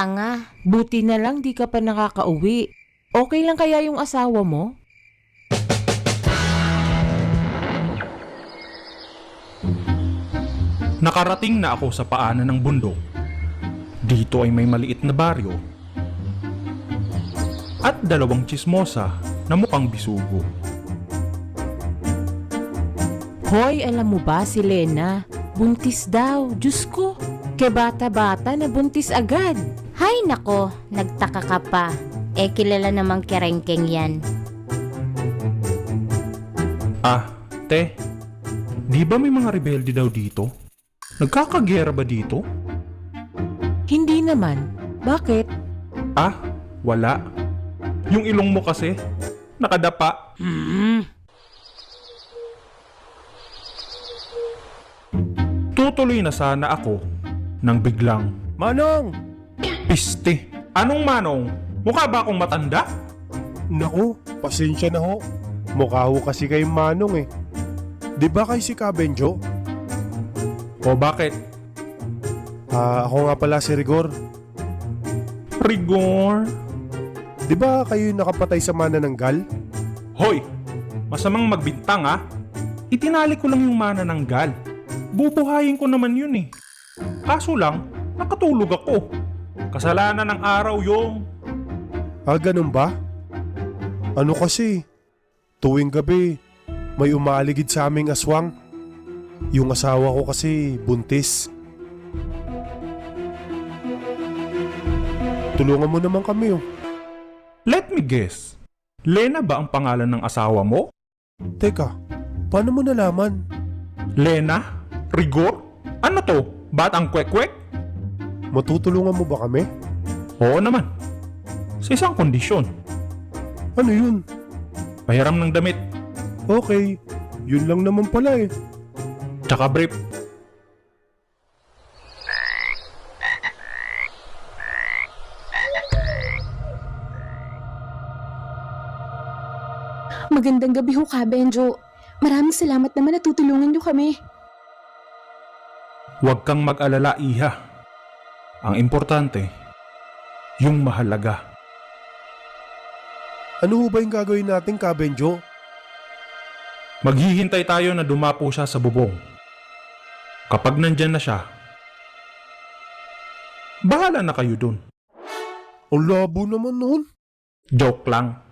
tanga. Buti na lang di ka pa nakakauwi. Okay lang kaya yung asawa mo? Nakarating na ako sa paanan ng bundok. Dito ay may maliit na baryo at dalawang tsismosa na mukhang bisugo. Hoy, alam mo ba si Lena? Buntis daw. Diyos ko, ke bata-bata na buntis agad. Hay nako, nagtaka ka pa. Kilala namang kerengkeng yan. Te, di ba may mga rebelde daw dito? Nagkakagera ba dito? Hindi naman. Bakit? Wala. Yung ilong mo kasi, nakadapa. Tutuloy na sana ako nang biglang, Manong! piste. Anong manong? Mukha ba akong matanda? Naku, pasensya na ho. Mukha ho kasi kayong Manong eh. Di ba kay si Kabenjo? O bakit? Ako nga pala si Rigor. Rigor? Di ba kayo nakapatay sa manananggal? Hoy! Masamang magbintang Itinali ko lang yung manananggal. Bubuhayin ko naman yun eh. Kaso lang, nakatulog ako. Kasalanan ng araw yung... Ganun ba? Ano kasi? Tuwing gabi, may umaaligid sa aming aswang. Yung asawa ko kasi buntis. Tulungan mo naman kami Let me guess. Lena ba ang pangalan ng asawa mo? Teka, paano mo nalaman? Lena? Rigor? Ano to? Batang kwek-kwek? Matutulungan mo ba kami? Oo naman. Sa isang kondisyon. Ano yun? Pahiram ng damit. Okay, yun lang naman pala eh. Tsaka brief. Magandang gabi ho, Kabenjo. Maraming salamat naman na tutulungan niyo kami. Huwag kang mag-alala, Iha. Ang importante, yung mahalaga. Ano ho ba yung gagawin natin, Kabenjo? Maghihintay tayo na dumapo siya sa bubong. Kapag nandyan na siya, bahala na kayo dun. Ang labo naman noon. Joke lang.